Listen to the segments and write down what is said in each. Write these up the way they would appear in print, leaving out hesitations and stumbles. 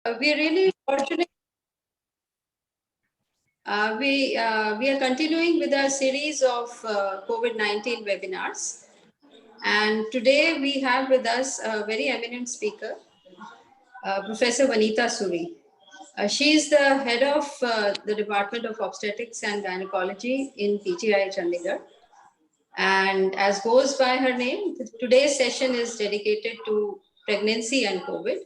We are really fortunate. We are continuing with our series of COVID-19 webinars. And today we have with us a very eminent speaker, Professor Vanita Suri. She is the head of the Department of Obstetrics and Gynecology in PGI Chandigarh. And as goes by her name, today's session is dedicated to pregnancy and COVID.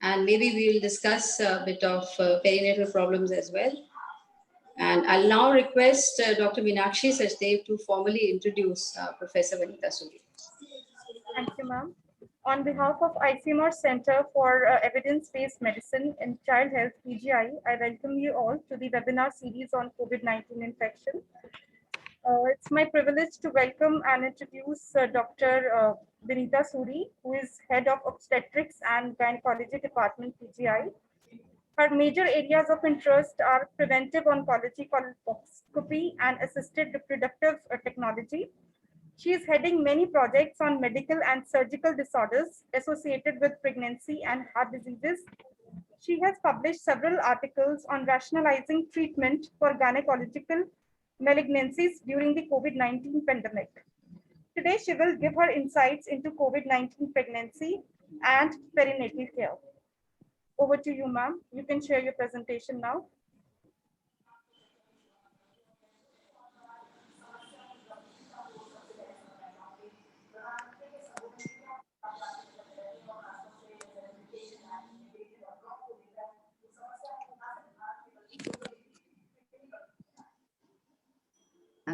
And maybe we will discuss a bit of perinatal problems as well. And I'll now request Dr. Meenakshi Sachdev to formally introduce Professor Vanita Suri. Thank you, ma'am. On behalf of ICMR Center for Evidence-Based Medicine and Child Health, PGI, I welcome you all to the webinar series on COVID-19 infection. It's my privilege to welcome and introduce Dr. Vanita Suri, who is Head of Obstetrics and Gynecology Department, PGI. Her major areas of interest are preventive oncology, colposcopy, and assisted reproductive technology. She is heading many projects on medical and surgical disorders associated with pregnancy and heart diseases. She has published several articles on rationalizing treatment for gynecological malignancies during the COVID-19 pandemic. Today, she will give her insights into COVID-19 pregnancy and perinatal care. Over to you, ma'am. You can share your presentation now.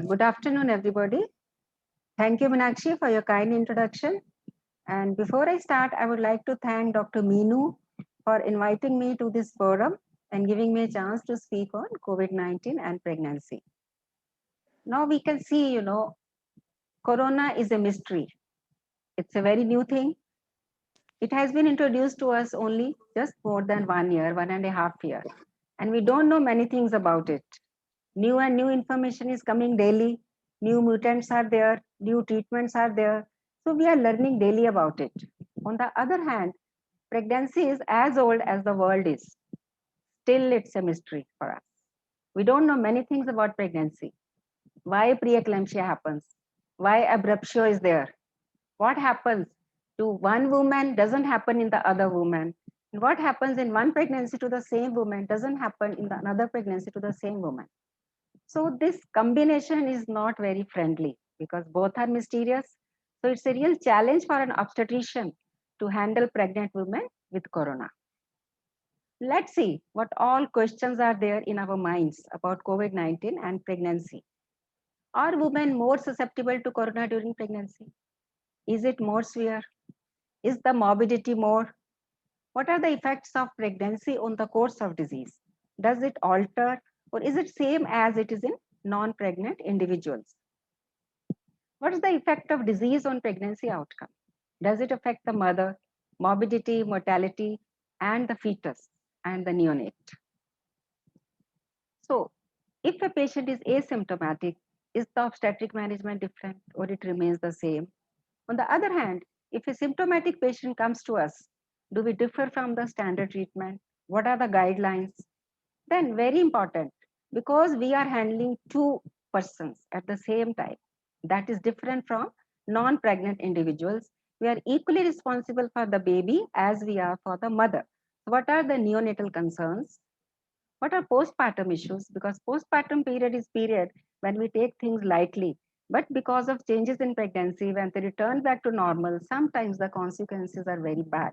Good afternoon, everybody. Thank you, Meenakshi, for your kind introduction. And before I start, I would like to thank Dr. Meenu for inviting me to this forum and giving me a chance to speak on COVID-19 and pregnancy. Now we can see, Corona is a mystery. It's a very new thing. It has been introduced to us only just more than 1 year, 1.5 years. And we don't know many things about it. New and new information is coming daily. New mutants are there, new treatments are there. So we are learning daily about it. On the other hand, pregnancy is as old as the world is. Still, it's a mystery for us. We don't know many things about pregnancy. Why preeclampsia happens? Why abruptio is there? What happens to one woman doesn't happen in the other woman. And what happens in one pregnancy to the same woman doesn't happen in the another pregnancy to the same woman. So this combination is not very friendly because both are mysterious. So it's a real challenge for an obstetrician to handle pregnant women with corona. Let's see what all questions are there in our minds about COVID-19 and pregnancy. Are women more susceptible to corona during pregnancy? Is it more severe? Is the morbidity more? What are the effects of pregnancy on the course of disease? Does it alter or is it same as it is in non-pregnant individuals? What is the effect of disease on pregnancy outcome? Does it affect the mother, morbidity, mortality, and the fetus and the neonate? So, if a patient is asymptomatic, is the obstetric management different or it remains the same? On the other hand, if a symptomatic patient comes to us, do we differ from the standard treatment? What are the guidelines? Then very important, because we are handling two persons at the same time, that is different from non-pregnant individuals. We are equally responsible for the baby as we are for the mother. What are the neonatal concerns? What are postpartum issues? Because postpartum period is period when we take things lightly. But because of changes in pregnancy, when they return back to normal, sometimes the consequences are very bad.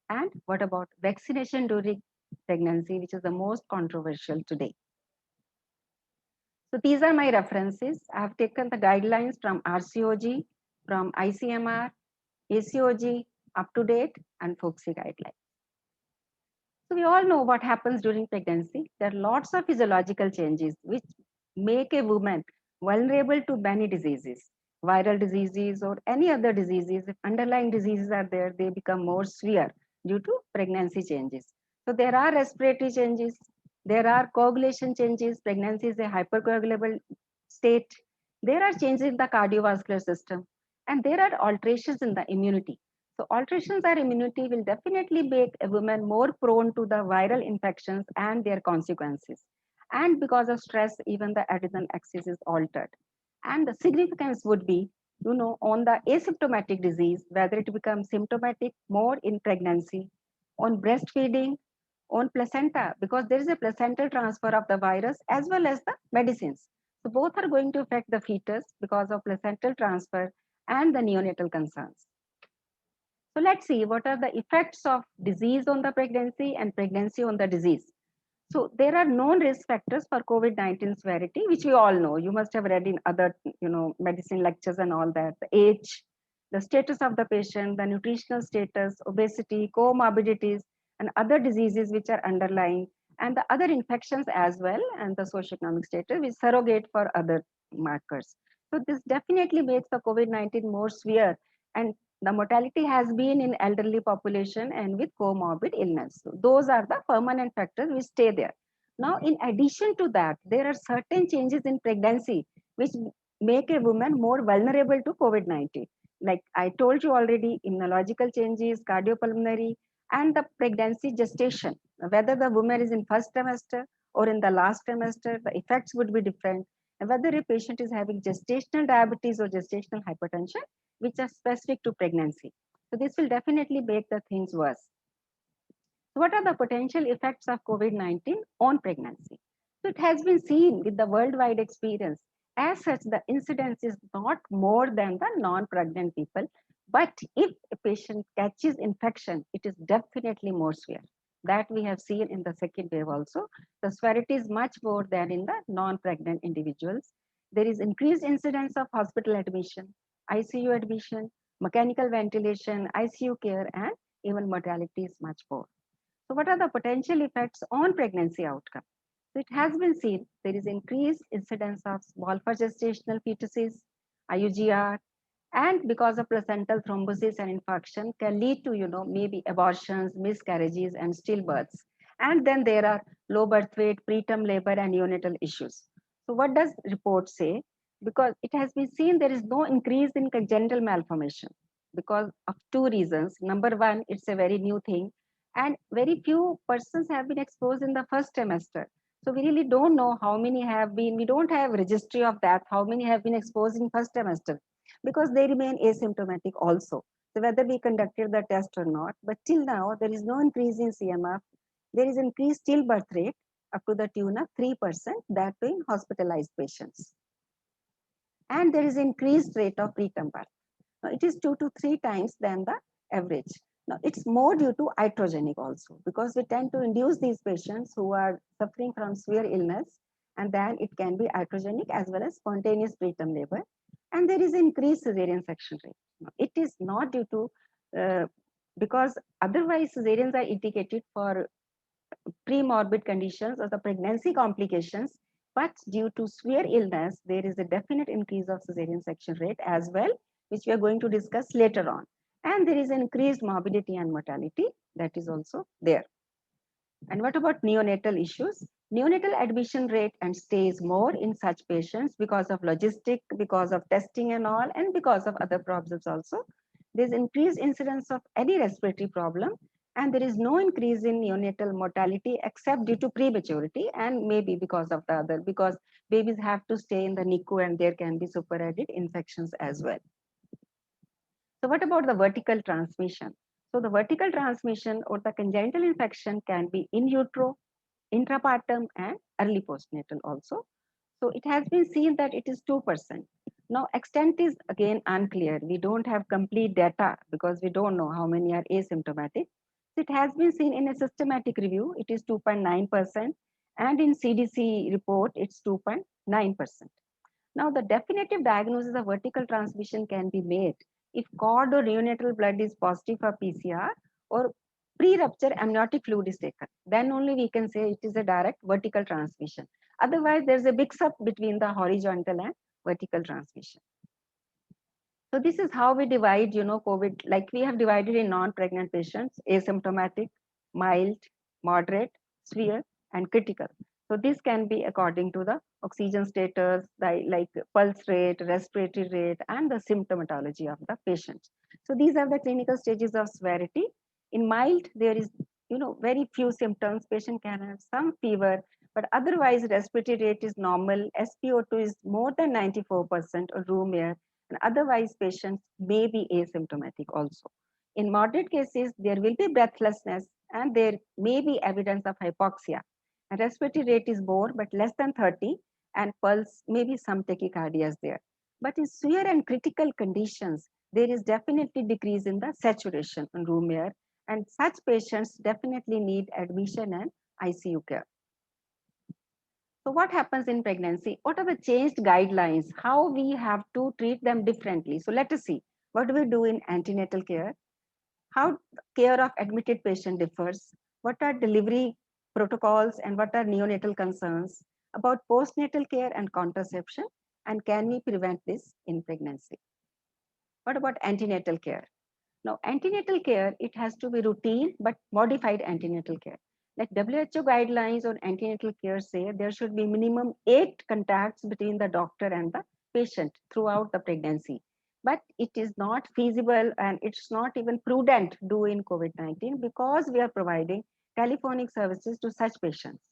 And what about vaccination during pregnancy, which is the most controversial today? So these are my references. I have taken the guidelines from RCOG, from ICMR, ACOG, UpToDate, and FOGSI guidelines. So we all know what happens during pregnancy. There are lots of physiological changes which make a woman vulnerable to many diseases, viral diseases or any other diseases. If underlying diseases are there, they become more severe due to pregnancy changes. So there are respiratory changes, there are coagulation changes. Pregnancy is a hypercoagulable state. There are changes in the cardiovascular system, and there are alterations in the immunity. So alterations are immunity will definitely make a woman more prone to the viral infections and their consequences. And because of stress, even the adrenal axis is altered. And the significance would be, on the asymptomatic disease, whether it becomes symptomatic more in pregnancy, on breastfeeding, on placenta, because there is a placental transfer of the virus as well as the medicines. So both are going to affect the fetus because of placental transfer and the neonatal concerns. So let's see what are the effects of disease on the pregnancy and pregnancy on the disease. So there are known risk factors for COVID-19 severity, which we all know. You must have read in other, medicine lectures and all that. The age, the status of the patient, the nutritional status, obesity, comorbidities, and other diseases which are underlying, and the other infections as well, and the socioeconomic status, which surrogate for other markers. So this definitely makes the COVID-19 more severe, and the mortality has been in elderly population and with comorbid illness. So those are the permanent factors which stay there. Now, in addition to that, there are certain changes in pregnancy which make a woman more vulnerable to COVID-19. Like I told you already, immunological changes, cardiopulmonary, and the pregnancy gestation. Whether the woman is in first trimester or in the last trimester, the effects would be different. And whether a patient is having gestational diabetes or gestational hypertension, which are specific to pregnancy. So this will definitely make the things worse. So what are the potential effects of COVID-19 on pregnancy? So it has been seen with the worldwide experience. As such, the incidence is not more than the non-pregnant people. But if a patient catches infection, it is definitely more severe. That we have seen in the second wave also. The severity is much more than in the non-pregnant individuals. There is increased incidence of hospital admission, ICU admission, mechanical ventilation, ICU care, and even mortality is much more. So what are the potential effects on pregnancy outcome? So it has been seen there is increased incidence of small for gestational fetuses, IUGR, and because of placental thrombosis and infarction can lead to, maybe abortions, miscarriages, and stillbirths. And then there are low birth weight, preterm labor, and neonatal issues. So what does report say? Because it has been seen there is no increase in congenital malformation because of two reasons. Number one, it's a very new thing, and very few persons have been exposed in the first trimester. So we really don't know how many have been, we don't have registry of that, how many have been exposed in first trimester because they remain asymptomatic also. So whether we conducted the test or not, but till now there is no increase in CMF. There is increased stillbirth rate up to the tune of 3%, that too in hospitalized patients. And there is increased rate of preterm birth. Now, it is 2 to 3 times than the average. Now, it's more due to iatrogenic also because we tend to induce these patients who are suffering from severe illness, and then it can be iatrogenic as well as spontaneous preterm labor. And there is increased cesarean section rate. Now, it is not due to, because otherwise cesareans are indicated for pre-morbid conditions or the pregnancy complications, but due to severe illness, there is a definite increase of cesarean section rate as well, which we are going to discuss later on. And there is increased morbidity and mortality that is also there. And what about neonatal issues? Neonatal admission rate and stay is more in such patients because of logistic, because of testing and all, and because of other problems also. There's increased incidence of any respiratory problem, and there is no increase in neonatal mortality except due to prematurity and maybe because of the other, because babies have to stay in the NICU and there can be superadded infections as well. So what about the vertical transmission? So the vertical transmission or the congenital infection can be in utero, intrapartum, and early postnatal also. So it has been seen that it is 2%. Now extent is again unclear. We don't have complete data because we don't know how many are asymptomatic. So it has been seen in a systematic review, it is 2.9%, and in CDC report, it's 2.9%. Now, the definitive diagnosis of vertical transmission can be made if cord or neonatal blood is positive for PCR or pre-rupture amniotic fluid is taken. Then only we can say it is a direct vertical transmission. Otherwise, there's a mix-up between the horizontal and vertical transmission. So this is how we divide, COVID, like we have divided in non-pregnant patients, asymptomatic, mild, moderate, severe, and critical. So this can be according to the oxygen status, like pulse rate, respiratory rate, and the symptomatology of the patient. So these are the clinical stages of severity. In mild, there is very few symptoms. Patient can have some fever, but otherwise respiratory rate is normal. SpO2 is more than 94% or room air, and otherwise patients may be asymptomatic also. In moderate cases, there will be breathlessness and there may be evidence of hypoxia. And respiratory rate is more, but less than 30, and pulse, maybe some tachycardia is there. But in severe and critical conditions, there is definitely decrease in the saturation in room air, and such patients definitely need admission and ICU care. So what happens in pregnancy? What are the changed guidelines? How we have to treat them differently? So let us see. What do we do in antenatal care? How care of admitted patient differs? What are delivery protocols and what are neonatal concerns about postnatal care and contraception? And can we prevent this in pregnancy? What about antenatal care? Now, antenatal care, it has to be routine but modified antenatal care. Like WHO guidelines on antenatal care say there should be minimum 8 contacts between the doctor and the patient throughout the pregnancy. But it is not feasible and it's not even prudent to do in COVID-19 because we are providing telephonic services to such patients.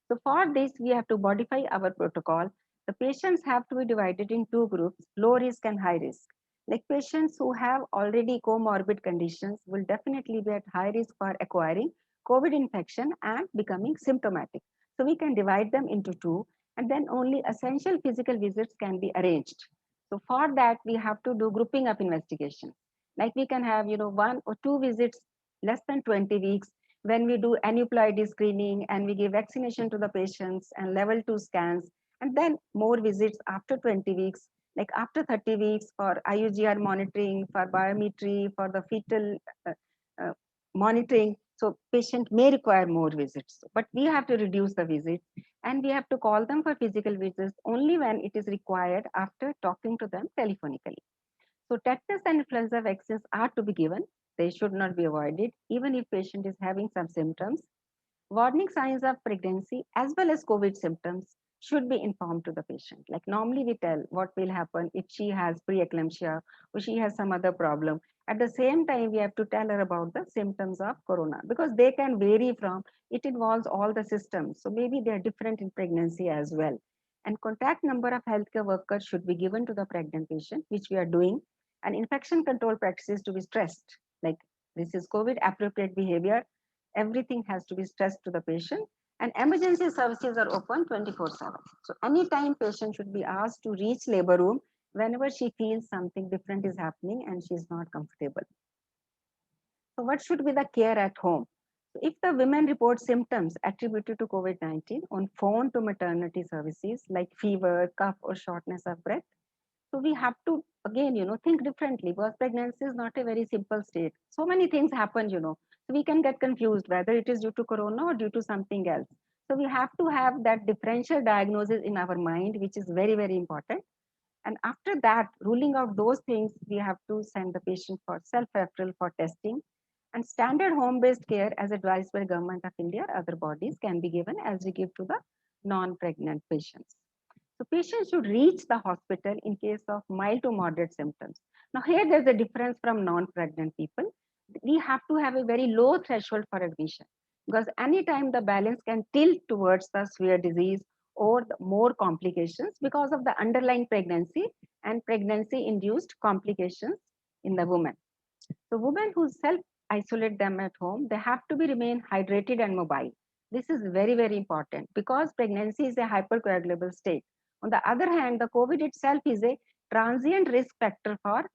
So for this, we have to modify our protocol. The patients have to be divided in 2 groups, low risk and high risk. Like patients who have already comorbid conditions will definitely be at high risk for acquiring COVID infection and becoming symptomatic. So we can divide them into 2, and then only essential physical visits can be arranged. So for that, we have to do grouping up investigation. Like we can have, 1 or 2 visits less than 20 weeks when we do aneuploidy screening and we give vaccination to the patients and level 2 scans, and then more visits after 20 weeks, like after 30 weeks for IUGR monitoring, for biometry, for the fetal uh, monitoring. So patient may require more visits, but we have to reduce the visits and we have to call them for physical visits only when it is required after talking to them telephonically. So tetanus and influenza vaccines are to be given. They should not be avoided, even if patient is having some symptoms. Warning signs of pregnancy as well as COVID symptoms should be informed to the patient. Like normally we tell what will happen if she has preeclampsia or she has some other problem. At the same time, we have to tell her about the symptoms of corona because they can vary from, it involves all the systems. So maybe they're different in pregnancy as well. And contact number of healthcare workers should be given to the pregnant patient, which we are doing. And infection control practices to be stressed, like this is COVID appropriate behavior. Everything has to be stressed to the patient, and emergency services are open 24/7. So anytime patient should be asked to reach labor room whenever she feels something different is happening and she is not comfortable. So what should be the care at home? So if the women report symptoms attributed to COVID-19 on phone to maternity services like fever, cough, or shortness of breath, so we have to again, think differently because pregnancy is not a very simple state. So many things happen, So we can get confused whether it is due to corona or due to something else. So we have to have that differential diagnosis in our mind, which is very, very important. And after that, ruling out those things, we have to send the patient for self-referral for testing. And standard home-based care as advised by the Government of India or other bodies can be given as we give to the non-pregnant patients. So patients should reach the hospital in case of mild to moderate symptoms. Now here there's a difference from non-pregnant people. We have to have a very low threshold for admission because anytime the balance can tilt towards the severe disease or the more complications because of the underlying pregnancy and pregnancy induced complications in the woman. So women who self-isolate them at home, they have to be remain hydrated and mobile. This is very, very important because pregnancy is a hypercoagulable state. On the other hand, the COVID itself is a transient risk factor for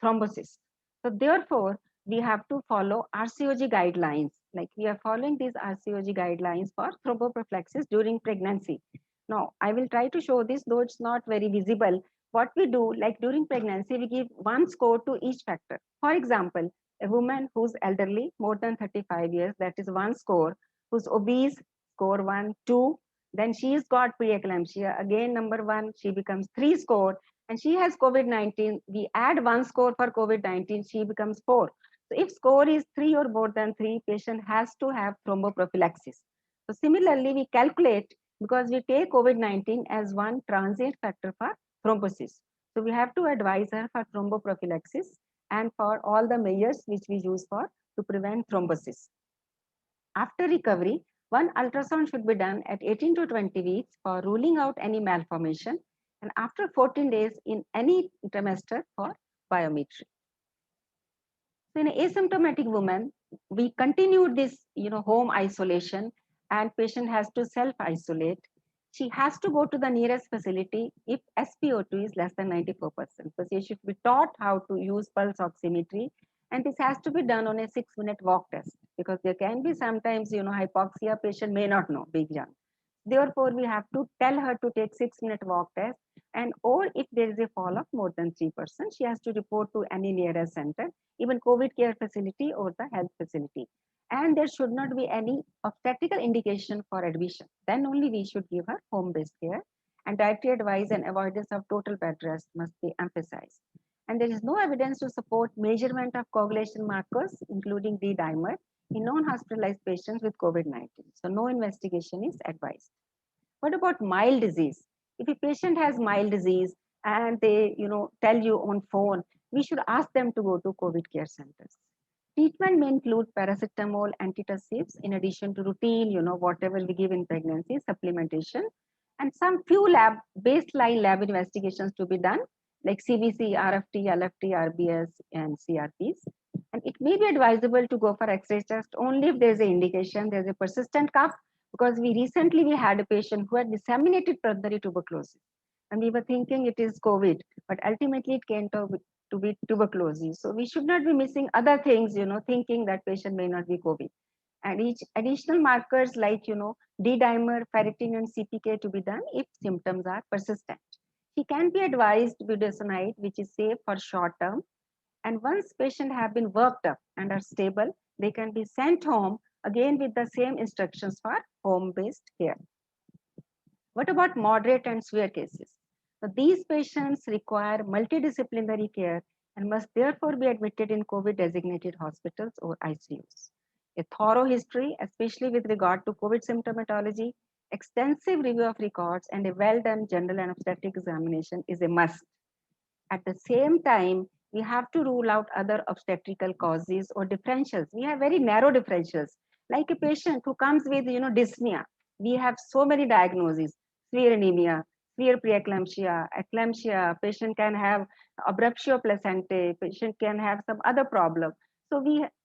thrombosis. So therefore, we have to follow RCOG guidelines. Like we are following these RCOG guidelines for thromboprophylaxis during pregnancy. Now, I will try to show this, though it's not very visible. What we do, like during pregnancy, we give 1 score to each factor. For example, a woman who's elderly, more than 35 years, that is 1 score, who's obese, score 1, 2, then she's got preeclampsia, again number 1, she becomes 3 score, and she has COVID-19, we add 1 score for COVID-19, she becomes 4. So if score is 3 or more than 3, patient has to have thromboprophylaxis. So similarly, we calculate because we take COVID-19 as one transient factor for thrombosis. So we have to advise her for thromboprophylaxis and for all the measures which we use for to prevent thrombosis. After recovery, one ultrasound should be done at 18 to 20 weeks for ruling out any malformation, and after 14 days in any trimester for biometry. So in an asymptomatic woman, we continue this, home isolation, and patient has to self-isolate. She has to go to the nearest facility if SpO2 is less than 94%. So she should be taught how to use pulse oximetry, and this has to be done on a 6-minute walk test because there can be sometimes, hypoxia patient may not know, big jump. Therefore, we have to tell her to take 6-minute walk test, and or if there is a fall of more than 3%, she has to report to any nearest center, even COVID care facility or the health facility. And there should not be any obstetrical indication for admission. Then only we should give her home-based care. And dietary advice and avoidance of total bed rest must be emphasized. And there is no evidence to support measurement of coagulation markers, including D-dimer, in non-hospitalized patients with COVID-19. So no investigation is advised. What about mild disease? If a patient has mild disease and they, tell you on phone, we should ask them to go to COVID care centers. Treatment may include paracetamol, antitussives, in addition to routine, whatever we give in pregnancy, supplementation, and some few baseline lab investigations to be done, like CBC, RFT, LFT, RBS, and CRPs. And it may be advisable to go for X-ray test only if there's an indication there's a persistent cough, because we had a patient who had disseminated pulmonary tuberculosis, and we were thinking it is COVID, but ultimately it came to be tuberculosis. So we should not be missing other things, thinking that patient may not be COVID. And each additional markers like, D-dimer, ferritin, and CPK to be done if symptoms are persistent. She can be advised budesonide, which is safe for short term. And once patient have been worked up and are stable, they can be sent home again with the same instructions for home-based care. What about moderate and severe cases? So these patients require multidisciplinary care and must therefore be admitted in COVID-designated hospitals or ICUs. A thorough history, especially with regard to COVID symptomatology, extensive review of records, and a well-done general and obstetric examination is a must. At the same time, we have to rule out other obstetrical causes or differentials. We have very narrow differentials. Like a patient who comes with, dyspnea, we have so many diagnoses: severe anemia, severe preeclampsia, eclampsia. Patient can have abruptio placentae. Patient can have some other problem. So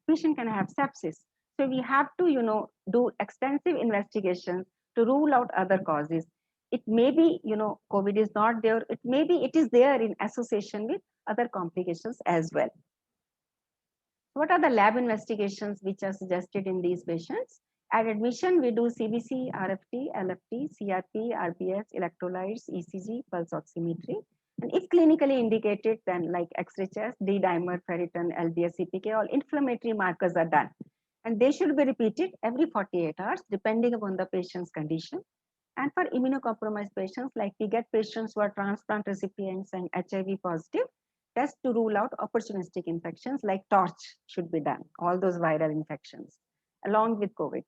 patient can have sepsis. So we have to, do extensive investigations to rule out other causes. It may be, COVID is not there. It may be it is there in association with other complications as well. What are the lab investigations which are suggested in these patients? At admission, we do CBC, RFT, LFT, CRP, RBS, electrolytes, ECG, pulse oximetry. And if clinically indicated, then like X-ray chest, D-dimer, ferritin, LDS, CPK, all inflammatory markers are done. And they should be repeated every 48 hours, depending upon the patient's condition. And for immunocompromised patients, like we get patients who are transplant recipients and HIV positive, test to rule out opportunistic infections like TORCH should be done, all those viral infections, along with COVID.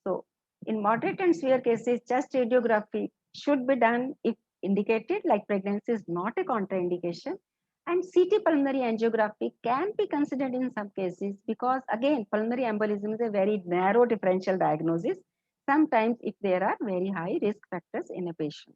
So in moderate and severe cases, chest radiography should be done if indicated, like pregnancy is not a contraindication. And CT pulmonary angiography can be considered in some cases because, again, pulmonary embolism is a very narrow differential diagnosis, sometimes if there are very high risk factors in a patient.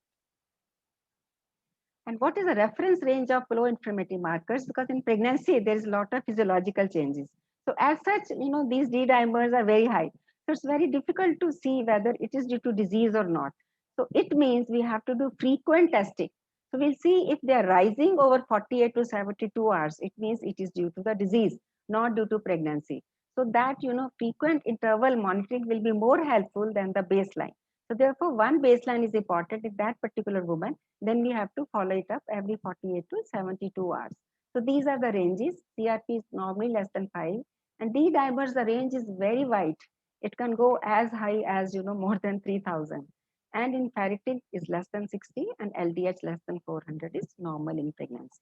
And what is the reference range of low inflammatory markers? Because in pregnancy, there is a lot of physiological changes. So as such, these D-dimers are very high. So it's very difficult to see whether it is due to disease or not. So it means we have to do frequent testing. So we'll see if they are rising over 48 to 72 hours, it means it is due to the disease, not due to pregnancy. So that, frequent interval monitoring will be more helpful than the baseline. So therefore, one baseline is important in that particular woman. Then we have to follow it up every 48 to 72 hours. So these are the ranges. CRP is normally less than 5. And D-dimers, the range is very wide. It can go as high as, more than 3,000. And in ferritin is less than 60 and LDH less than 400 is normal in pregnancy.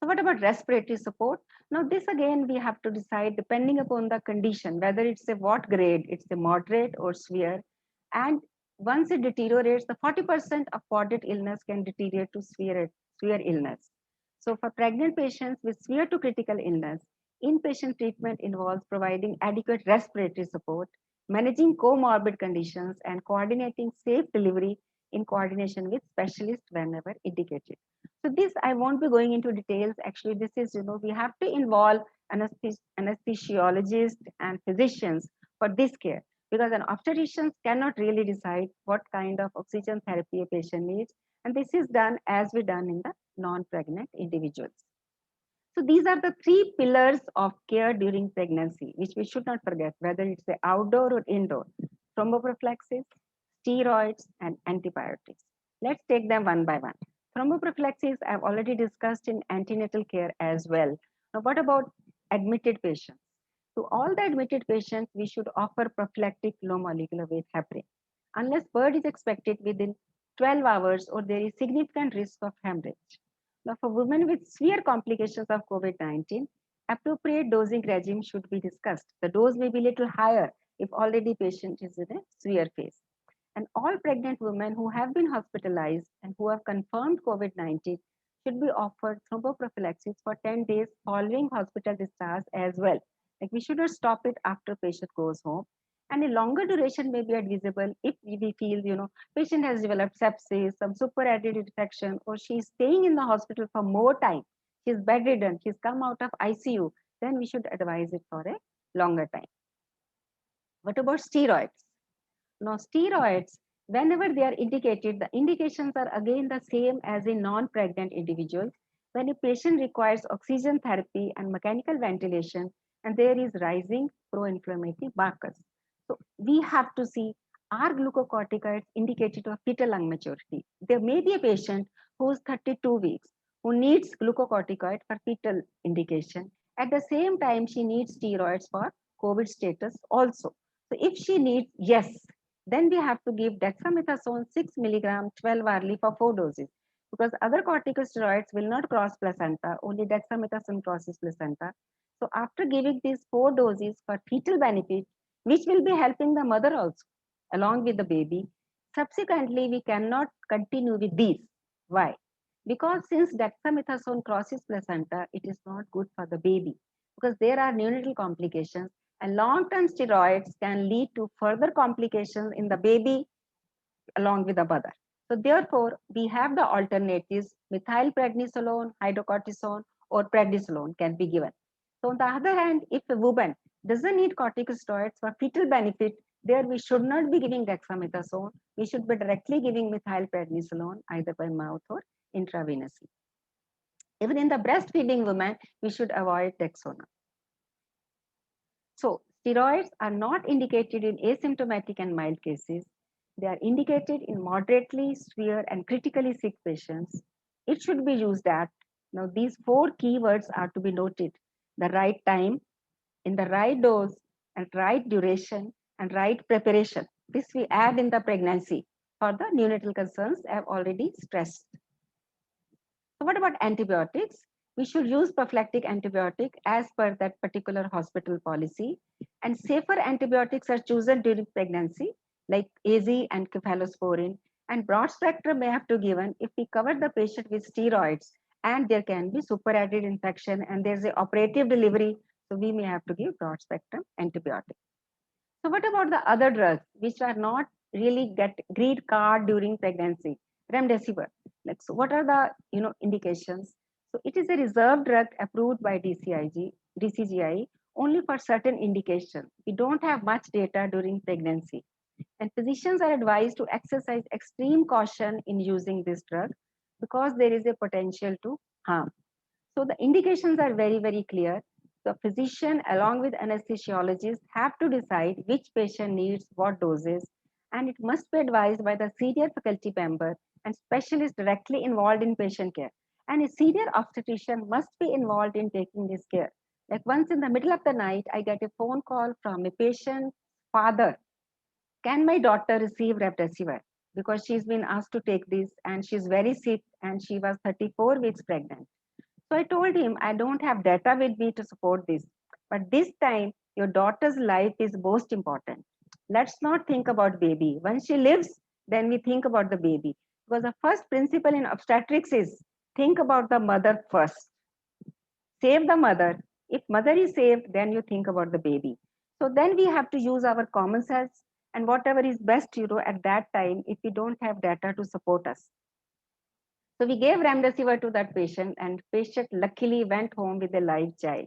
So what about respiratory support? Now this again, we have to decide depending upon the condition, whether it's a what grade, it's a moderate or severe. And once it deteriorates, the 40% of moderate illness can deteriorate to severe illness. So for pregnant patients with severe to critical illness, inpatient treatment involves providing adequate respiratory support, managing comorbid conditions, and coordinating safe delivery in coordination with specialists whenever indicated. So this, I won't be going into details. Actually, this is, we have to involve anesthesiologists and physicians for this care, because an obstetrician cannot really decide what kind of oxygen therapy a patient needs. And this is done as we done in the non-pregnant individuals. So these are the three pillars of care during pregnancy, which we should not forget, whether it's the outdoor or indoor: thromboprophylaxis, steroids, and antibiotics. Let's take them one by one. Thromboprophylaxis, I've already discussed in antenatal care as well. Now, what about admitted patients? To all the admitted patients, we should offer prophylactic low molecular weight heparin. Unless birth is expected within 12 hours or there is significant risk of hemorrhage. Now, for women with severe complications of COVID-19, appropriate dosing regime should be discussed. The dose may be a little higher if already patient is in a severe phase. And all pregnant women who have been hospitalized and who have confirmed COVID-19 should be offered thromboprophylaxis for 10 days following hospital discharge as well. Like, we should not stop it after patient goes home. And a longer duration may be advisable if we feel, patient has developed sepsis, some superadded infection, or she's staying in the hospital for more time. She's bedridden, she's come out of ICU, then we should advise it for a longer time. What about steroids? Now, steroids, whenever they are indicated, the indications are again the same as in non-pregnant individuals. When a patient requires oxygen therapy and mechanical ventilation, and there is rising pro-inflammatory markers. So we have to see, are glucocorticoids indicated of fetal lung maturity? There may be a patient who is 32 weeks, who needs glucocorticoid for fetal indication. At the same time, she needs steroids for COVID status also. So if she needs, yes, then we have to give dexamethasone 6 milligram 12 hourly for 4 doses, because other corticosteroids will not cross placenta, only dexamethasone crosses placenta. So after giving these 4 doses for fetal benefit, which will be helping the mother also along with the baby, subsequently we cannot continue with these. Why? Because since dexamethasone crosses placenta, it is not good for the baby, because there are neonatal complications, and long-term steroids can lead to further complications in the baby along with the mother. So therefore, we have the alternatives: methylprednisolone, hydrocortisone, or prednisolone can be given. So on the other hand, if a woman doesn't need corticosteroids for fetal benefit, there we should not be giving dexamethasone. We should be directly giving methylprednisolone either by mouth or intravenously. Even in the breastfeeding woman, we should avoid Dexona. So steroids are not indicated in asymptomatic and mild cases. They are indicated in moderately, severe, and critically sick patients. It should be used at, now these 4 keywords are to be noted: the right time, in the right dose, and right duration, and right preparation. This we add in the pregnancy for the neonatal concerns I have already stressed. So what about antibiotics? We should use prophylactic antibiotic as per that particular hospital policy. And safer antibiotics are chosen during pregnancy, like AZ and cephalosporin. And broad spectrum may have to given if we cover the patient with steroids and there can be superadded infection and there's a operative delivery. So we may have to give broad spectrum antibiotic. So what about the other drugs which are not really get green card during pregnancy? Remdesivir. Like, so what are the indications? So it is a reserved drug approved by DCGI only for certain indications. We don't have much data during pregnancy, and physicians are advised to exercise extreme caution in using this drug because there is a potential to harm. So the indications are very, very clear. The physician along with anesthesiologist have to decide which patient needs what doses, and it must be advised by the senior faculty member and specialist directly involved in patient care. And a senior obstetrician must be involved in taking this care. Like, once in the middle of the night, I get a phone call from a patient's father: can my daughter receive remdesivir? Because she's been asked to take this and she's very sick and she was 34 weeks pregnant. So I told him, I don't have data with me to support this, but this time your daughter's life is most important. Let's not think about baby. When she lives, then we think about the baby. Because the first principle in obstetrics is think about the mother first. Save the mother. If mother is saved, then you think about the baby. So then we have to use our common sense and whatever is best, at that time if we don't have data to support us. So we gave remdesivir to that patient, and patient luckily went home with a live child.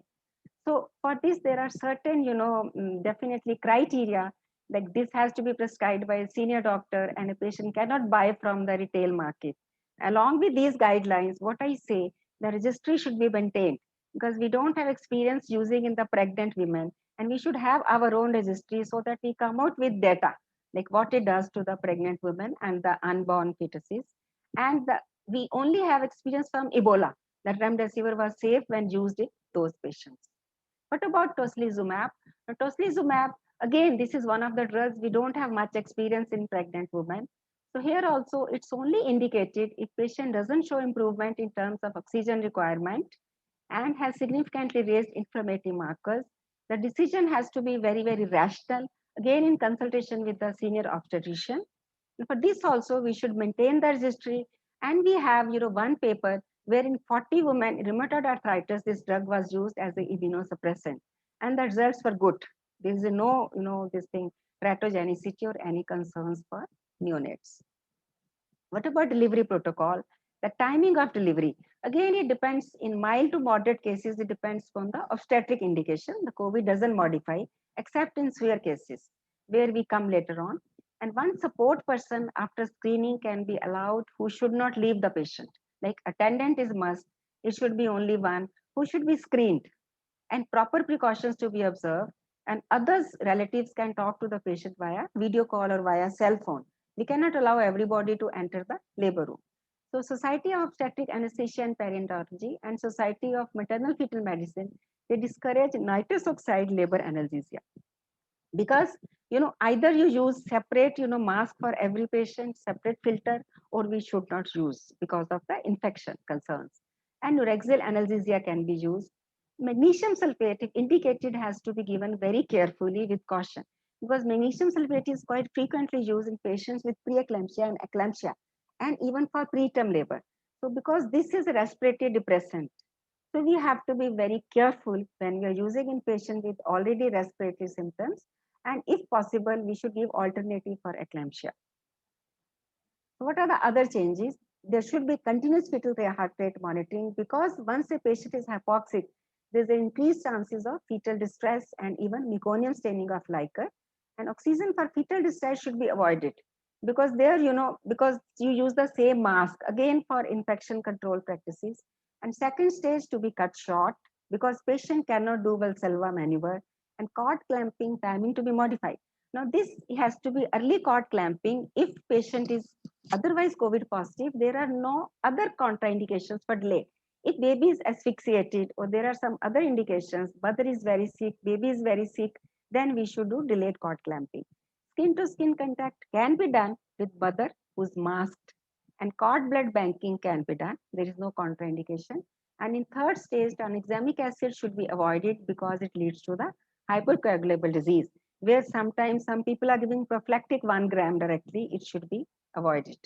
So for this, there are certain, definitely criteria, like this has to be prescribed by a senior doctor and a patient cannot buy from the retail market. Along with these guidelines, what I say, the registry should be maintained because we don't have experience using in the pregnant women, and we should have our own registry so that we come out with data, like what it does to the pregnant women and the unborn fetuses. And we only have experience from Ebola, that remdesivir was safe when used in those patients. What about tocilizumab? Now, tocilizumab, again, this is one of the drugs we don't have much experience in pregnant women. So here also, it's only indicated if patient doesn't show improvement in terms of oxygen requirement and has significantly raised inflammatory markers. The decision has to be very, very rational, again in consultation with the senior obstetrician. And for this also, we should maintain the registry. And we have, one paper where in 40 women rheumatoid arthritis, this drug was used as an immunosuppressant. And the results were good. There is no, this thing, teratogenicity or any concerns for neonates. What about delivery protocol? The timing of delivery. Again, it depends in mild to moderate cases, it depends on the obstetric indication. The COVID doesn't modify, except in severe cases where we come later on. And one support person after screening can be allowed who should not leave the patient. Like attendant is must, it should be only one who should be screened and proper precautions to be observed. And others, relatives can talk to the patient via video call or via cell phone. We cannot allow everybody to enter the labor room. So Society of Obstetric Anesthesia and Perinatology and Society of Maternal Fetal Medicine, they discourage nitrous oxide labor anesthesia because either you use separate mask for every patient, separate filter, or we should not use because of the infection concerns. And urexil analgesia can be used. Magnesium sulfate, if indicated, has to be given very carefully with caution because magnesium sulfate is quite frequently used in patients with preeclampsia and eclampsia and even for preterm labor. So because this is a respiratory depressant, so we have to be very careful when we are using in patients with already respiratory symptoms. And if possible, we should give alternative for eclampsia. So what are the other changes? There should be continuous fetal heart rate monitoring because once a patient is hypoxic, there's an increased chances of fetal distress and even meconium staining of liquor. And oxygen for fetal distress should be avoided because there, because you use the same mask again for infection control practices. And second stage to be cut short because patient cannot do Valsalva maneuver, and cord clamping timing to be modified. Now this has to be early cord clamping if patient is otherwise COVID positive. There are no other contraindications for delay. If baby is asphyxiated or there are some other indications, mother is very sick, baby is very sick, then we should do delayed cord clamping. Skin to skin contact can be done with mother who's masked, and cord blood banking can be done. There is no contraindication. And in third stage, tranexamic acid should be avoided because it leads to the hypercoagulable disease, where sometimes some people are giving prophylactic 1 gram directly. It should be avoided.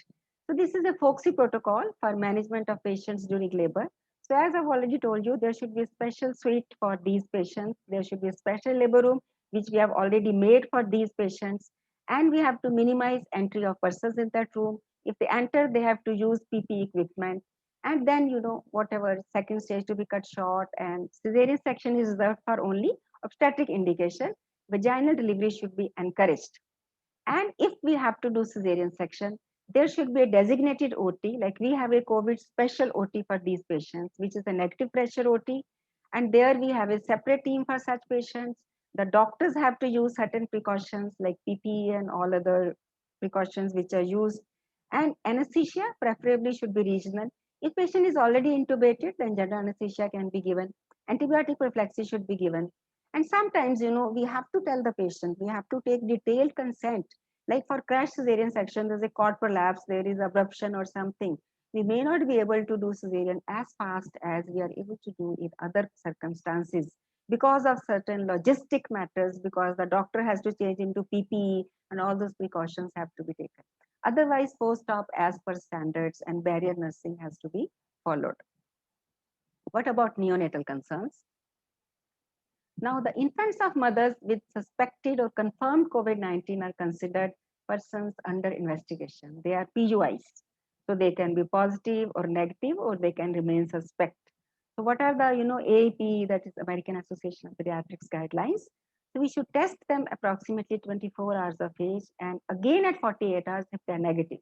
So this is a FOXY protocol for management of patients during labor. So as I've already told you, there should be a special suite for these patients. There should be a special labor room, which we have already made for these patients. And we have to minimize entry of persons in that room. If they enter, they have to use PPE equipment. And then, whatever second stage to be cut short, and cesarean section is reserved for only obstetric indication. Vaginal delivery should be encouraged. And if we have to do cesarean section, there should be a designated OT, like we have a COVID special OT for these patients, which is a negative pressure OT. And there we have a separate team for such patients. The doctors have to use certain precautions like PPE and all other precautions which are used. And anesthesia preferably should be regional. If patient is already intubated, then general anesthesia can be given. Antibiotic prophylaxis should be given. And sometimes, we have to tell the patient, we have to take detailed consent. Like for crash cesarean section, there's a cord prolapse, there is abruption or something. we may not be able to do cesarean as fast as we are able to do in other circumstances because of certain logistic matters, because the doctor has to change into PPE and all those precautions have to be taken. Otherwise, post-op as per standards and barrier nursing has to be followed. What about neonatal concerns? Now, the infants of mothers with suspected or confirmed COVID-19 are considered persons under investigation. They are PUIs. So they can be positive or negative, or they can remain suspect. So what are the, AAP, that is American Association of Pediatrics guidelines? So we should test them approximately 24 hours of age and again at 48 hours if they're negative.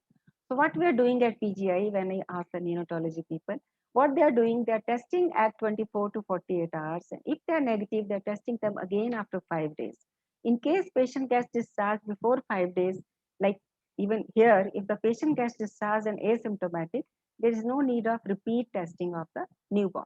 So what we are doing at PGI, when I ask the neonatology people, what they are doing, they are testing at 24 to 48 hours. And if they are negative, they're testing them again after 5 days. In case patient gets discharged before 5 days, like even here, if the patient gets discharged and asymptomatic, there is no need of repeat testing of the newborn.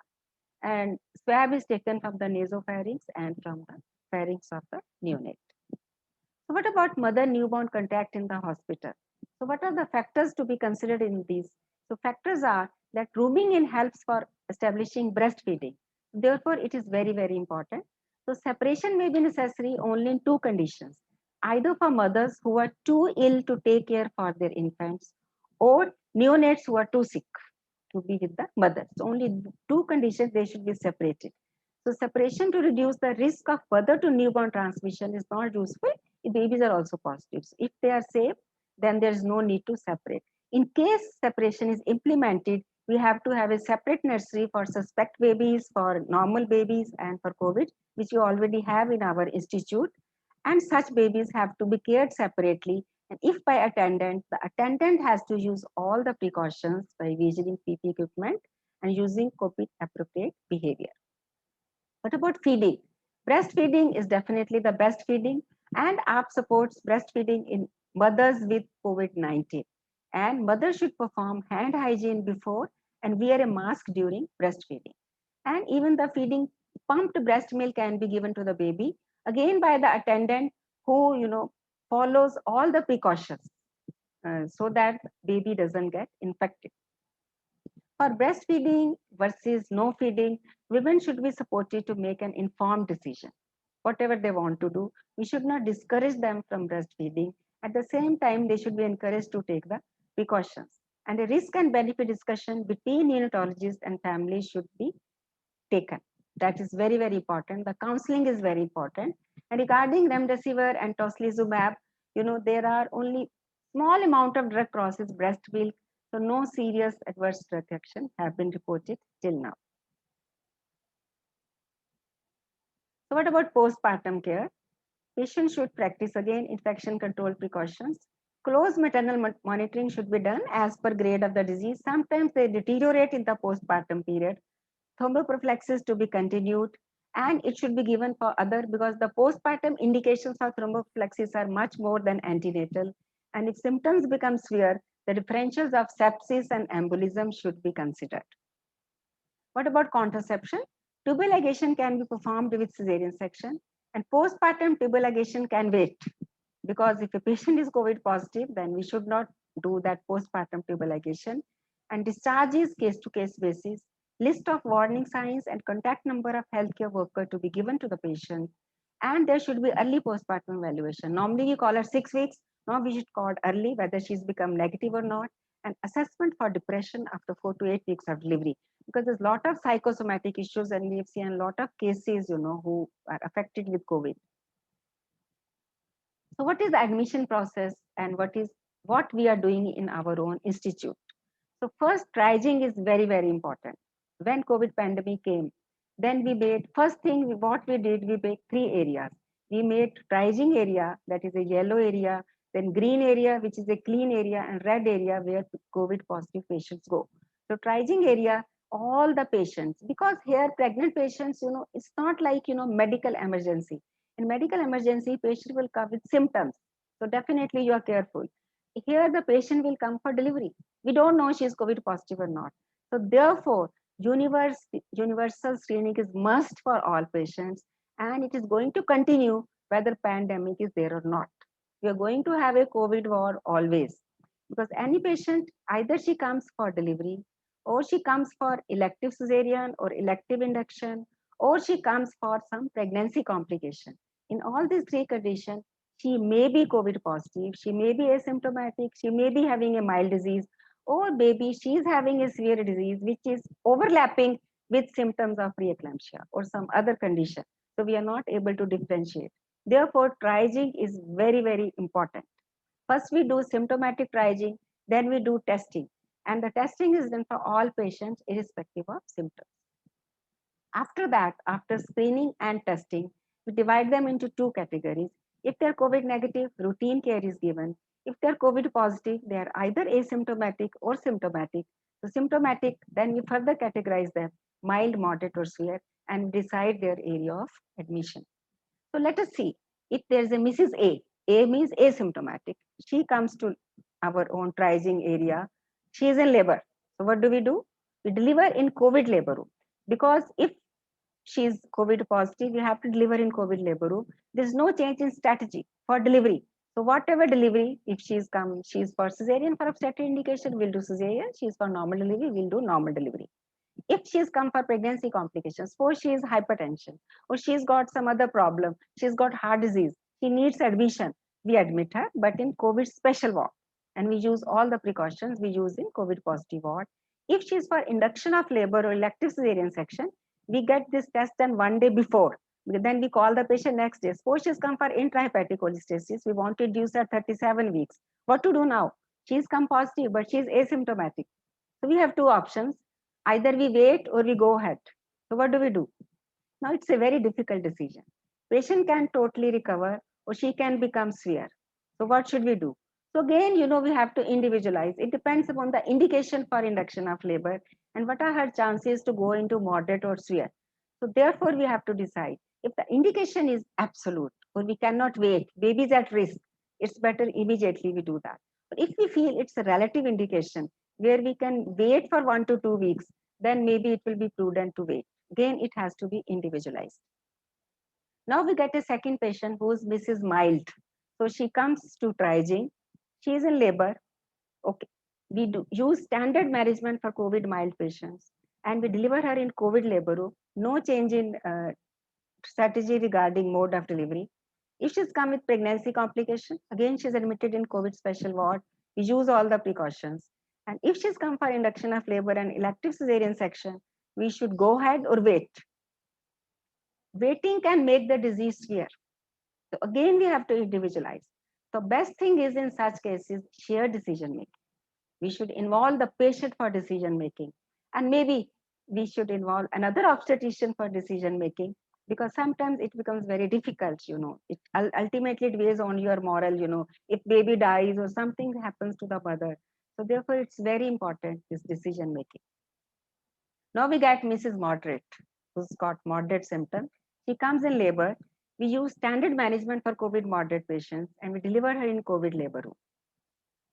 And swab is taken from the nasopharynx and from the pharynx of the neonate. So what about mother-newborn contact in the hospital? So what are the factors to be considered in these? So factors are that rooming in helps for establishing breastfeeding. Therefore, it is very, very important. So separation may be necessary only in two conditions, either for mothers who are too ill to take care for their infants or neonates who are too sick to be with the mother. So only two conditions, they should be separated. So separation to reduce the risk of mother to newborn transmission is not useful if babies are also positive. So if they are safe, then there is no need to separate. In case separation is implemented, we have to have a separate nursery for suspect babies, for normal babies, and for COVID, which you already have in our institute. And such babies have to be cared separately. And if by attendant, the attendant has to use all the precautions by wearing PP equipment and using COVID appropriate behavior. What about feeding? Breastfeeding is definitely the best feeding, and AAP supports breastfeeding in mothers with COVID-19. And mothers should perform hand hygiene before and wear a mask during breastfeeding. And even the feeding pumped breast milk can be given to the baby, again by the attendant who, follows all the precautions so that baby doesn't get infected. For breastfeeding versus no feeding, women should be supported to make an informed decision. Whatever they want to do, we should not discourage them from breastfeeding. At the same time, they should be encouraged to take the precautions. And a risk and benefit discussion between neonatologists and families should be taken. That is very, very important. The counseling is very important. And regarding remdesivir and tocilizumab, there are only small amount of drug crosses breast milk, so no serious adverse drug reaction have been reported till now. So what about postpartum care? Patients should practice again infection control precautions. Close maternal monitoring should be done as per grade of the disease. Sometimes they deteriorate in the postpartum period. Thromboprophylaxis to be continued, and it should be given for other, because the postpartum indications of thromboprophylaxis are much more than antenatal. And if symptoms become severe, the differentials of sepsis and embolism should be considered. What about contraception? Tubal ligation can be performed with cesarean section, and postpartum tubal ligation can wait, because if a patient is COVID positive, then we should not do that postpartum tubal ligation. And discharge is case to case basis. List of warning signs and contact number of healthcare worker to be given to the patient. And there should be early postpartum evaluation. Normally we call her 6 weeks. Now we should call early whether she's become negative or not. And assessment for depression after 4 to 8 weeks of delivery. Because there's a lot of psychosomatic issues, and we've seen a lot of cases, who are affected with COVID. So what is the admission process, and what we are doing in our own institute? So first, triaging is very, very important. When COVID pandemic came, then we made, first thing what we did, we made 3 areas. We made triaging area, that is a yellow area, then green area, which is a clean area, and red area where COVID positive patients go. So triaging area, all the patients, because here pregnant patients, it's not like, medical emergency. In medical emergency, patient will come with symptoms. So definitely you are careful. Here the patient will come for delivery. We don't know she is COVID positive or not. So therefore, universal screening is must for all patients, and it is going to continue whether pandemic is there or not. We are going to have a COVID war always. Because any patient, either she comes for delivery, or she comes for elective cesarean or elective induction, or she comes for some pregnancy complication. In all these three conditions, she may be COVID positive, she may be asymptomatic, she may be having a mild disease, or maybe she is having a severe disease which is overlapping with symptoms of preeclampsia or some other condition. So we are not able to differentiate. Therefore, triaging is very, very important. First, we do symptomatic triaging, then we do testing. And the testing is done for all patients irrespective of symptoms. After that, after screening and testing, we divide them into two categories. If they're COVID negative, routine care is given. If they're COVID positive, they are either asymptomatic or symptomatic. So symptomatic, then we further categorize them mild, moderate, or severe and decide their area of admission. So let us see if there's a Mrs. A. A means asymptomatic. She comes to our own triaging area. She is in labor. So what do? We deliver in COVID labor room because if she is COVID positive, we have to deliver in COVID labor room. There's no change in strategy for delivery. So whatever delivery, if she's come, she's for cesarean for obstetric indication, we'll do cesarean. She's for normal delivery, we'll do normal delivery. If she's come for pregnancy complications, suppose she is hypertension or she's got some other problem, she's got heart disease, she needs admission, we admit her, but in COVID special ward. And we use all the precautions we use in COVID positive ward. If she's for induction of labor or elective cesarean section, we get this test done one day before. Then we call the patient next day. Suppose she's come for intrahepatic cholestasis, we want to induce her 37 weeks. What to do now? She's come positive, but she's asymptomatic. So we have two options. Either we wait or we go ahead. So what do we do? Now it's a very difficult decision. Patient can totally recover or she can become severe. So what should we do? So again, we have to individualize. It depends upon the indication for induction of labor and what are her chances to go into moderate or severe. So therefore, we have to decide if the indication is absolute or we cannot wait, baby is at risk, it's better immediately we do that. But if we feel it's a relative indication where we can wait for 1 to 2 weeks, then maybe it will be prudent to wait. Again, it has to be individualized. Now we get a second patient who is Mrs. Mild. So she comes to triaging. She is in labor. Okay. We do use standard management for COVID mild patients and we deliver her in COVID labor room. No change in strategy regarding mode of delivery. If she's come with pregnancy complication, again she's admitted in COVID special ward. We use all the precautions. And if she's come for induction of labor and elective cesarean section, we should go ahead or wait. Waiting can make the disease severe. So again, we have to individualize. The best thing is in such cases, shared decision making. We should involve the patient for decision making. And maybe we should involve another obstetrician for decision making because sometimes it becomes very difficult, It ultimately it weighs on your moral, if baby dies or something happens to the mother. So therefore, it's very important, this decision making. Now we get Mrs. Moderate, who's got moderate symptoms. She comes in labor. We use standard management for COVID moderate patients and we deliver her in COVID labor room.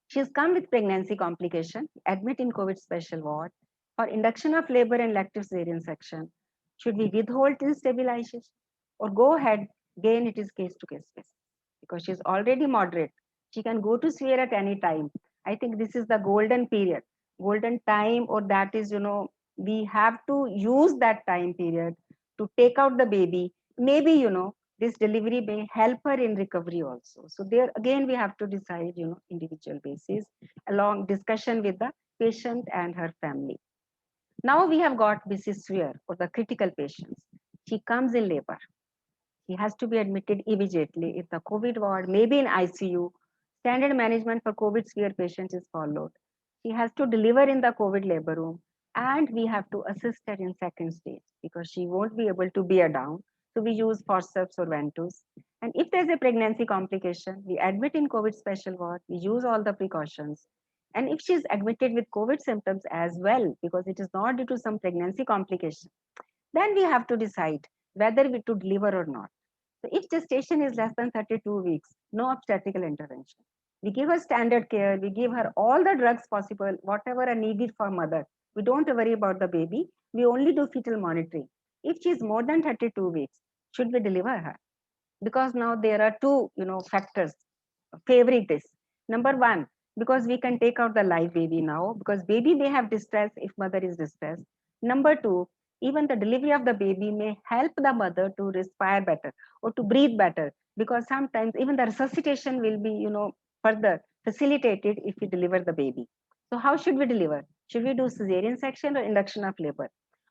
She's come with pregnancy complication, admit in COVID special ward. For induction of labor and elective cesarean section, should we withhold till stabilization or go ahead? Again, it is case to case basis because she's already moderate. She can go to severe at any time. I think this is the golden period, golden time, or that is, we have to use that time period to take out the baby. Maybe, this delivery may help her in recovery also. So there again, we have to decide, individual basis along discussion with the patient and her family. Now we have got Mrs. Swear for the critical patients. She comes in labor. She has to be admitted immediately. If the COVID ward, maybe in ICU, standard management for COVID severe patients is followed. She has to deliver in the COVID labor room and we have to assist her in second stage because she won't be able to bear down. So we use forceps or ventus. And if there's a pregnancy complication, we admit in COVID special ward, we use all the precautions. And if she's admitted with COVID symptoms as well, because it is not due to some pregnancy complication, then we have to decide whether we to deliver or not. So if gestation is less than 32 weeks, no obstetrical intervention. We give her standard care, we give her all the drugs possible, whatever are needed for mother. We don't worry about the baby, we only do fetal monitoring. If she is more than 32 weeks, should we deliver her? Because now there are two factors favoring this. Number one, because we can take out the live baby now, because baby may have distress if mother is distressed. Number two, even the delivery of the baby may help the mother to respire better or to breathe better, because sometimes even the resuscitation will be, further facilitated if we deliver the baby. So how should we deliver? Should we do cesarean section or induction of labor?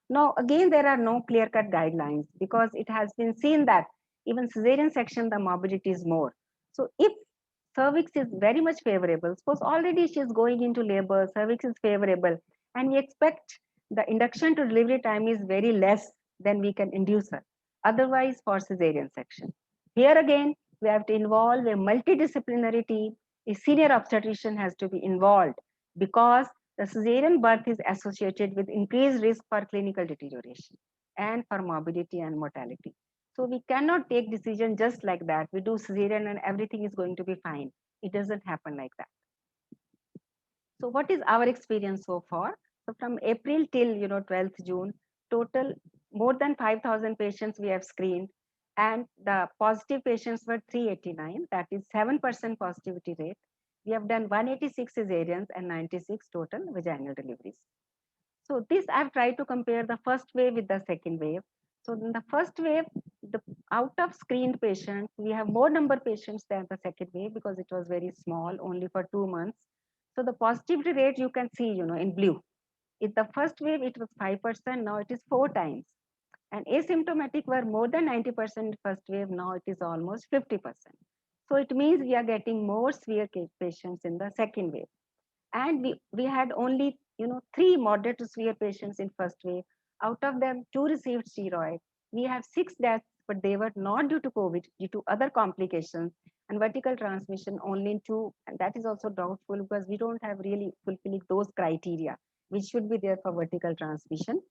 Now, again, there are no clear-cut guidelines, because it has been seen that even cesarean section, the morbidity is more. So if cervix is very much favorable, suppose already she is going into labor, cervix is favorable, and we expect the induction to delivery time is very less, then we can induce her. Otherwise, for cesarean section. Here again, we have to involve a multidisciplinary team. A senior obstetrician has to be involved, because the cesarean birth is associated with increased risk for clinical deterioration and for morbidity and mortality. So we cannot take decision just like that. We do cesarean and everything is going to be fine. It doesn't happen like that. So what is our experience so far? So from April till 12th June, total more than 5,000 patients we have screened, and the positive patients were 389. That is 7% positivity rate. We have done 186 cesareans and 96 total vaginal deliveries. So this I've tried to compare the first wave with the second wave. So in the first wave, the out of screened patients, we have more number of patients than the second wave, because it was very small, only for 2 months. So the positivity rate you can see, in blue. In the first wave, it was 5%. Now it is 4 times. And asymptomatic were more than 90% first wave. Now it is almost 50%. So it means we are getting more severe patients in the second wave. And we had only 3 moderate to severe patients in first wave. Out of them, 2 received steroid. We have 6 deaths, but they were not due to COVID, due to other complications, and vertical transmission only in 2. And that is also doubtful, because we don't have really fulfilling those criteria which should be there for vertical transmission.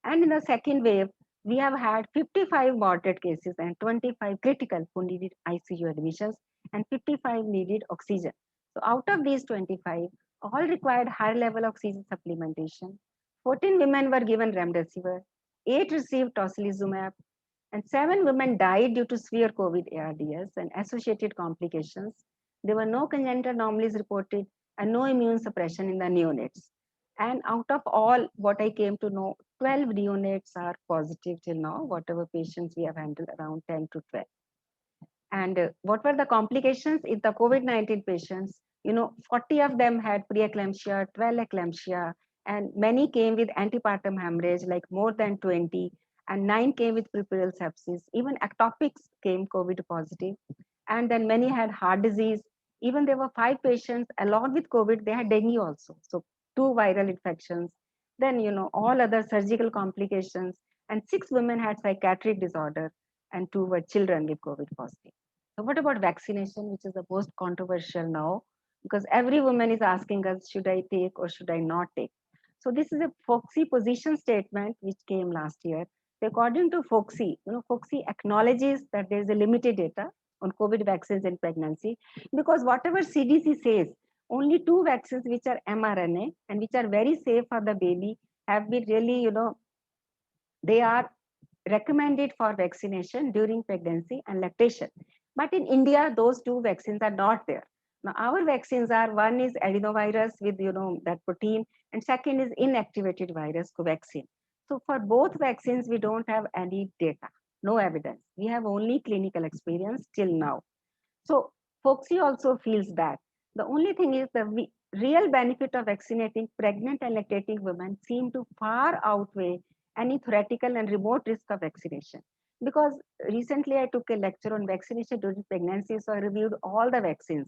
And in the second wave, we have had 55 moderate cases and 25 critical who needed ICU admissions, and 55 needed oxygen. So out of these 25, all required higher level oxygen supplementation. 14 women were given remdesivir, 8 received tocilizumab, and 7 women died due to severe COVID ARDS and associated complications. There were no congenital anomalies reported and no immune suppression in the neonates. And out of all, what I came to know, 12 neonates are positive till now, whatever patients we have handled, around 10 to 12. And what were the complications in the COVID-19 patients? 40 of them had preeclampsia, 12 eclampsia, and many came with antepartum hemorrhage, like more than 20, and 9 came with puerperal sepsis. Even ectopics came COVID positive. And then many had heart disease. Even there were 5 patients, along with COVID, they had dengue also. So 2 viral infections. Then, all other surgical complications. And 6 women had psychiatric disorder, and 2 were children with COVID positive. So what about vaccination, which is the most controversial now? Because every woman is asking us, should I take or should I not take? So this is a FOXI position statement which came last year. So according to FOXI, FOXI acknowledges that there is a limited data on COVID vaccines in pregnancy, because whatever CDC says, only 2 vaccines which are mRNA and which are very safe for the baby have been really, they are recommended for vaccination during pregnancy and lactation. But in India, those 2 vaccines are not there. Now, our vaccines are, one is adenovirus with, that protein, and second is inactivated virus, Covaxin. So for both vaccines, we don't have any data, no evidence. We have only clinical experience till now. So FOXI also feels that. The only thing is the real benefit of vaccinating pregnant and lactating women seem to far outweigh any theoretical and remote risk of vaccination. Because recently I took a lecture on vaccination during pregnancy, so I reviewed all the vaccines.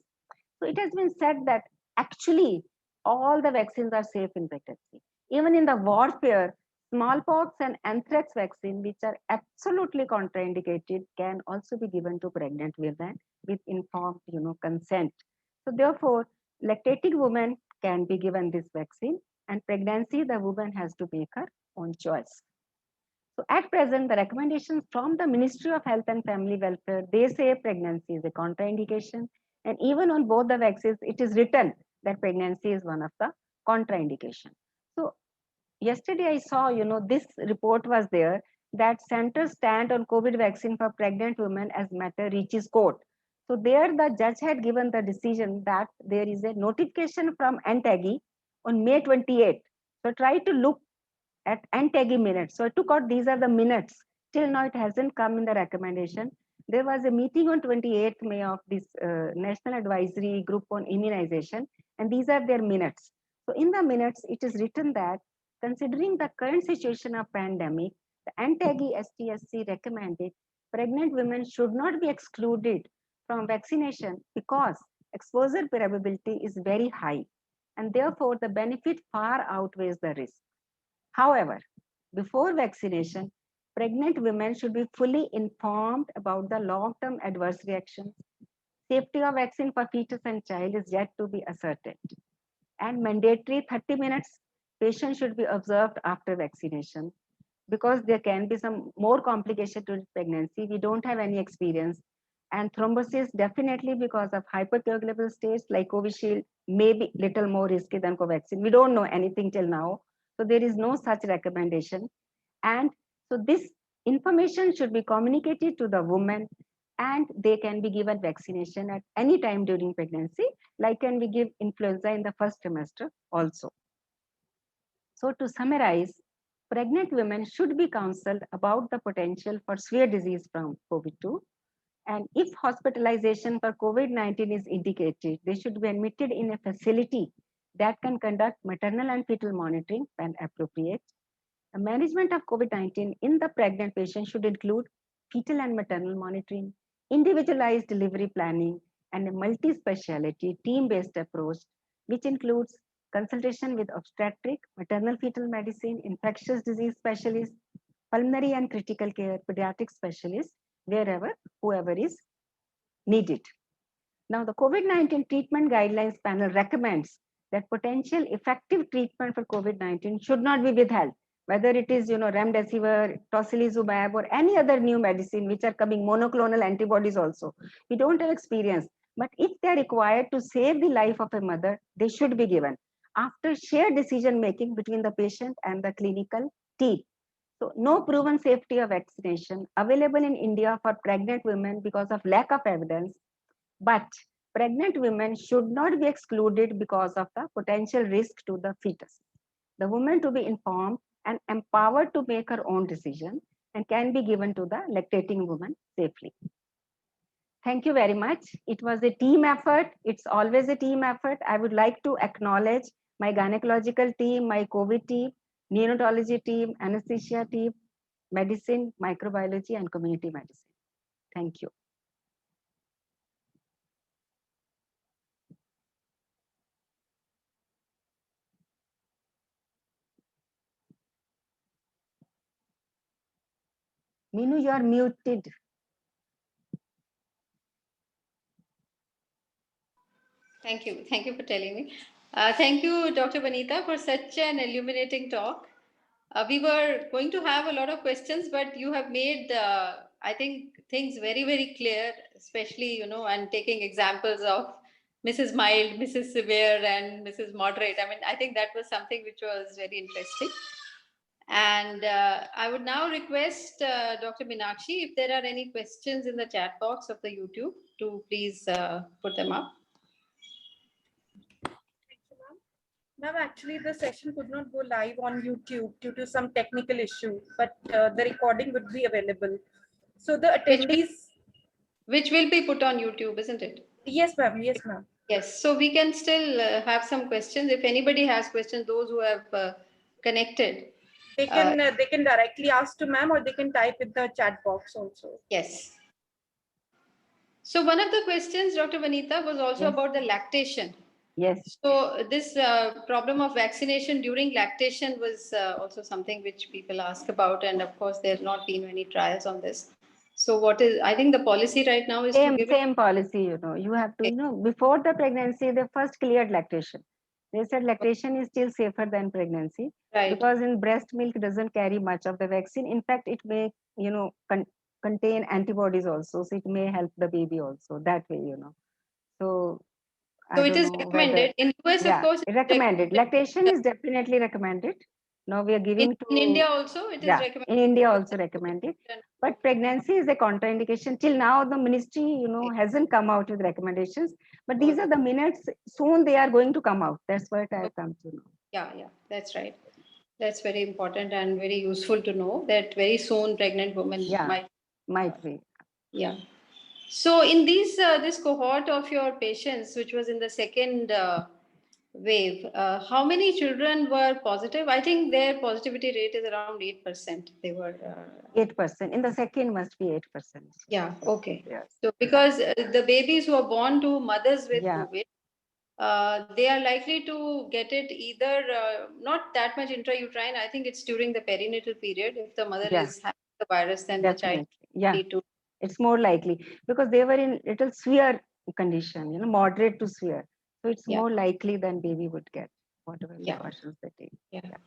So it has been said that actually all the vaccines are safe in pregnancy. Even in the warfare, smallpox and anthrax vaccine, which are absolutely contraindicated, can also be given to pregnant women with informed, consent. So therefore, lactating women can be given this vaccine, and pregnancy, the woman has to make her own choice. So at present, the recommendations from the Ministry of Health and Family Welfare, they say pregnancy is a contraindication. And even on both the vaccines, it is written that pregnancy is one of the contraindication. So yesterday I saw, this report was there that centers stand on COVID vaccine for pregnant women as matter reaches court. So there the judge had given the decision that there is a notification from NTAGI on May 28th. So try to look at NTAGI minutes. So I took out, these are the minutes. Till now it hasn't come in the recommendation. There was a meeting on 28th May of this National Advisory Group on Immunization, and these are their minutes. So in the minutes, it is written that considering the current situation of pandemic, the NTAGI STSC recommended pregnant women should not be excluded from vaccination because exposure probability is very high, and therefore the benefit far outweighs the risk. However, before vaccination, pregnant women should be fully informed about the long-term adverse reactions. Safety of vaccine for fetus and child is yet to be ascertained. And mandatory 30 minutes patient should be observed after vaccination because there can be some more complication to pregnancy. We don't have any experience. And thrombosis definitely because of hypercoagulable states like Covishield may be little more risky than Covaxin. We don't know anything till now. So there is no such recommendation. And so this information should be communicated to the woman and they can be given vaccination at any time during pregnancy, like can we give influenza in the first trimester also. So to summarize, pregnant women should be counseled about the potential for severe disease from COVID-2. And if hospitalization for COVID-19 is indicated, they should be admitted in a facility that can conduct maternal and fetal monitoring when appropriate. The management of COVID-19 in the pregnant patient should include fetal and maternal monitoring, individualized delivery planning, and a multi-speciality team-based approach, which includes consultation with obstetric, maternal fetal medicine, infectious disease specialists, pulmonary and critical care, pediatric specialists, wherever, whoever is needed. Now, the COVID-19 treatment guidelines panel recommends that potential effective treatment for COVID-19 should not be withheld, whether it is, remdesivir, tocilizumab, or any other new medicine which are coming, monoclonal antibodies also. We don't have experience, but if they're required to save the life of a mother, they should be given after shared decision making between the patient and the clinical team. So no proven safety of vaccination available in India for pregnant women because of lack of evidence, but pregnant women should not be excluded because of the potential risk to the fetus. The woman to be informed and empowered to make her own decision and can be given to the lactating woman safely. Thank you very much. It was a team effort. It's always a team effort. I would like to acknowledge my gynecological team, my COVID team, neonatology team, anesthesia team, medicine, microbiology, and community medicine. Thank you. Meenu, you are muted. Thank you. Thank you for telling me. Thank you, Dr. Vanita, for such an illuminating talk. We were going to have a lot of questions, but you have made, I think, things very, very clear, especially, and taking examples of Mrs. Mild, Mrs. Severe, and Mrs. Moderate. I mean, I think that was something which was very interesting. And I would now request Dr. Meenakshi, if there are any questions in the chat box of the YouTube, to please put them up. Ma'am, actually the session could not go live on YouTube due to some technical issue, but the recording would be available. So the attendees... Which will be put on YouTube, isn't it? Yes, ma'am. Yes, ma'am. Yes, so we can still have some questions. If anybody has questions, those who have connected. They can directly ask to ma'am, or they can type in the chat box also. Yes. So one of the questions, Dr. Vanita, was also about the lactation. Yes. So this problem of vaccination during lactation was also something which people ask about, and of course there have not been many trials on this. So what is, I think the policy right now is same policy, you have to, before the pregnancy, they first cleared lactation. They said lactation is still safer than pregnancy, because in breast milk doesn't carry much of the vaccine. In fact, it may, contain antibodies also, so it may help the baby also that way, So it is recommended in US, of course. Recommended. Lactation is definitely recommended. Now we are giving In to India also, it is yeah, recommended. in India also recommended. But pregnancy is a contraindication. Till now, the ministry, hasn't come out with recommendations. But these are the minutes. Soon they are going to come out. That's what I have come to know. Yeah, that's right. That's very important and very useful to know that very soon pregnant women Yeah, might be. Yeah. So in this cohort of your patients, which was in the second wave, how many children were positive? I think their positivity rate is around 8%. They were 8%. In the second must be 8%. yeah, okay. Yes. So because the babies who are born to mothers with Yeah. COVID, they are likely to get it either not that much intrauterine. I think it's during the perinatal period. If the mother Yeah. is having the virus, then the child Definitely. Yeah. need to. It's more likely because they were in little severe condition, moderate to severe. So it's Yeah. more likely than baby would get whatever Yeah. precautions they take. Yeah. Yeah.